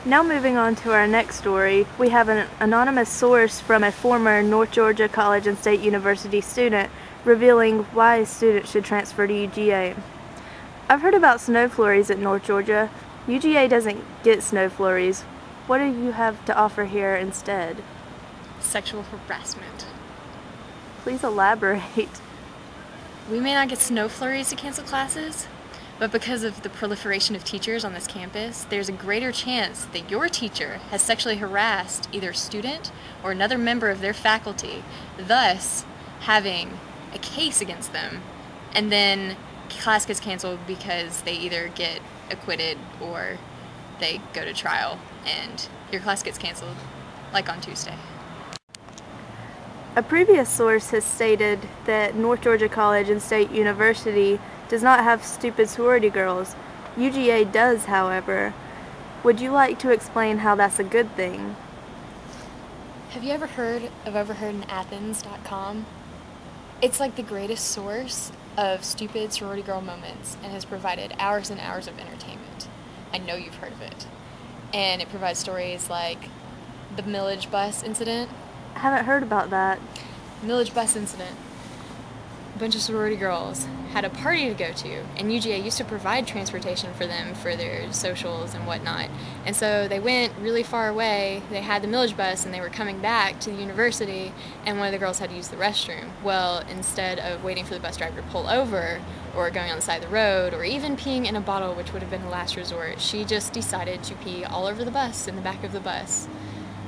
Now moving on to our next story, we have an anonymous source from a former North Georgia College and State University student revealing why students should transfer to UGA. I've heard about snow flurries at North Georgia. UGA doesn't get snow flurries. What do you have to offer here instead? Sexual harassment. Please elaborate. We may not get snow flurries to cancel classes, but because of the proliferation of teachers on this campus, there's a greater chance that your teacher has sexually harassed either a student or another member of their faculty, thus having a case against them, and then class gets canceled because they either get acquitted or they go to trial and your class gets canceled, like on Tuesday. A previous source has stated that North Georgia College and State University does not have stupid sorority girls. UGA does, however. Would you like to explain how that's a good thing? Have you ever heard of overheardinathens.com? It's like the greatest source of stupid sorority girl moments and has provided hours and hours of entertainment. I know you've heard of it. And it provides stories like the millage bus incident. I haven't heard about that. Millage bus incident. A bunch of sorority girls had a party to go to, and UGA used to provide transportation for them for their socials and whatnot. And so they went really far away. They had the millage bus, and they were coming back to the university, and one of the girls had to use the restroom. Well, instead of waiting for the bus driver to pull over, or going on the side of the road, or even peeing in a bottle, which would have been a last resort, she just decided to pee all over the bus, in the back of the bus.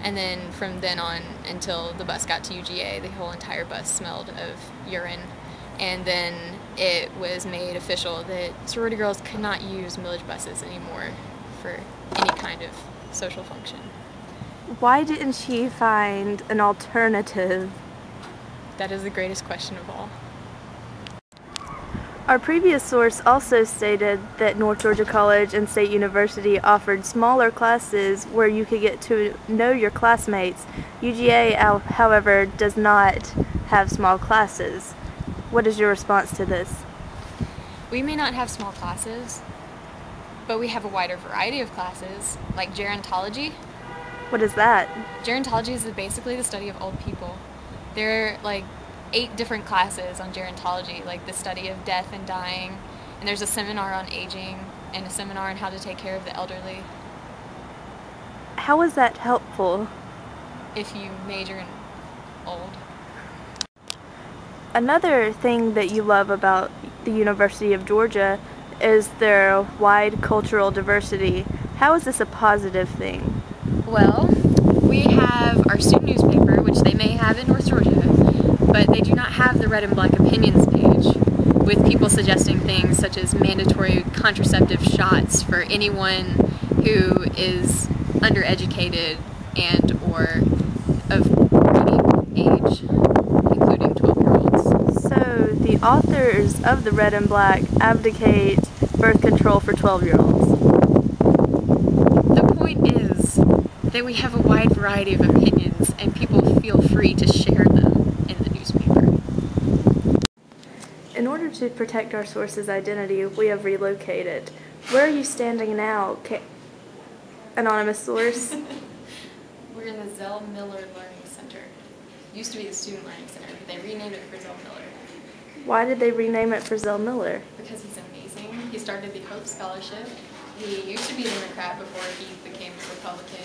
And then from then on until the bus got to UGA, the whole entire bus smelled of urine. And then it was made official that sorority girls could not use millage buses anymore for any kind of social function. Why didn't she find an alternative? That is the greatest question of all. Our previous source also stated that North Georgia College and State University offered smaller classes where you could get to know your classmates. UGA, however, does not have small classes. What is your response to this? We may not have small classes, but we have a wider variety of classes, like gerontology. What is that? Gerontology is basically the study of old people. There are like 8 different classes on gerontology, like the study of death and dying, and there's a seminar on aging and a seminar on how to take care of the elderly. How is that helpful? If you major in old. Another thing that you love about the University of Georgia is their wide cultural diversity. How is this a positive thing? Well, we have our student newspaper, which they may have in North Georgia, but they do not have the Red and Black Opinions page, with people suggesting things such as mandatory contraceptive shots for anyone who is undereducated and or of any age, including 12-year-olds. So the authors of the Red and Black advocate birth control for 12-year-olds. The point is that we have a wide variety of opinions and people feel free to share them in the newspaper. In order to protect our source's identity, we have relocated. Where are you standing now, anonymous source? We're in the Zell Miller Learning Center. Used to be the Student Learning Center, but they renamed it for Zell Miller. Why did they rename it for Zell Miller? Because he's amazing. He started the Hope Scholarship. He used to be a Democrat before he became a Republican,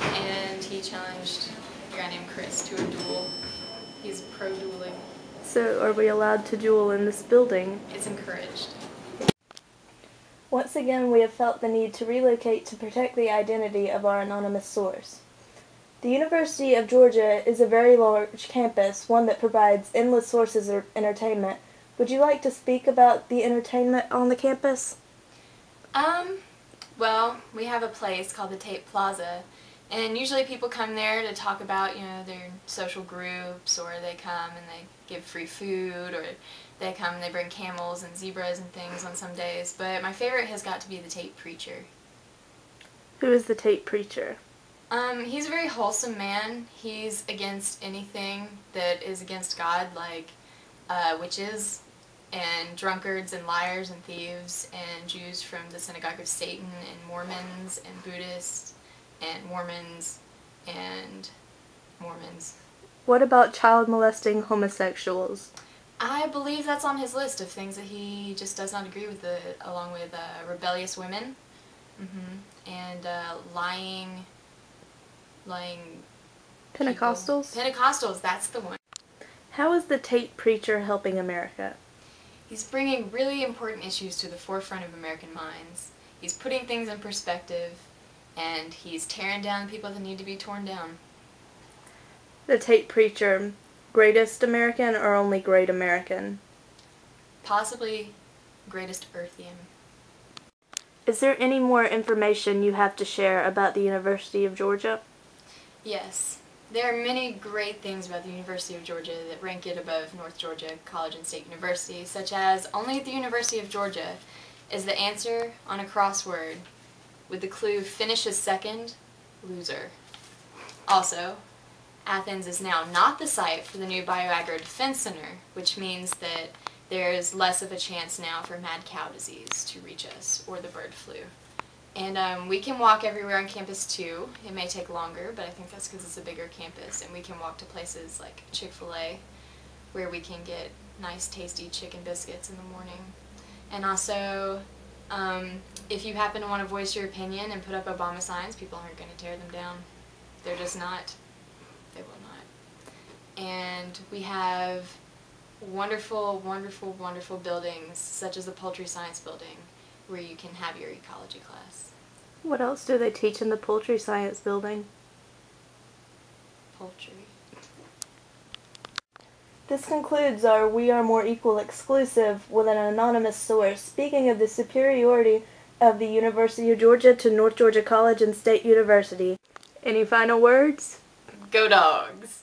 and he challenged a guy named Chris to a duel. He's pro-dueling. So are we allowed to duel in this building? It's encouraged. Once again, we have felt the need to relocate to protect the identity of our anonymous source. The University of Georgia is a very large campus, one that provides endless sources of entertainment. Would you like to speak about the entertainment on the campus? Well, we have a place called the Tate Plaza, and usually people come there to talk about, their social groups, or they come and they give free food, or they come and they bring camels and zebras and things on some days. But my favorite has got to be the Tate Preacher. Who is the Tate Preacher? He's a very wholesome man. He's against anything that is against God, like witches and drunkards and liars and thieves and Jews from the Synagogue of Satan and Mormons and Buddhists and Mormons and Mormons. What about child molesting homosexuals? I believe that's on his list of things that he just does not agree with, along with rebellious women, and lying Pentecostals? People. Pentecostals, that's the one. How is the Tate preacher helping America? He's bringing really important issues to the forefront of American minds. He's putting things in perspective, and he's tearing down people that need to be torn down. The Tate preacher, greatest American or only great American? Possibly greatest Earthian. Is there any more information you have to share about the University of Georgia? Yes. There are many great things about the University of Georgia that rank it above North Georgia College and State University, such as only the University of Georgia is the answer on a crossword with the clue finishes second, loser. Also, Athens is now not the site for the new Bioagro Defense Center, which means that there's less of a chance now for mad cow disease to reach us, or the bird flu. And we can walk everywhere on campus too. It may take longer, but I think that's because it's a bigger campus, and we can walk to places like Chick-fil-A, where we can get nice tasty chicken biscuits in the morning. And also, if you happen to want to voice your opinion and put up Obama signs, people aren't going to tear them down. They're just not. They will not. And we have wonderful, wonderful, wonderful buildings, such as the Poultry Science Building, where you can have your ecology class. What else do they teach in the Poultry Science Building? Poultry. This concludes our We Are More Equal exclusive with an anonymous source speaking of the superiority of the University of Georgia to North Georgia College and State University. Any final words? Go Dogs!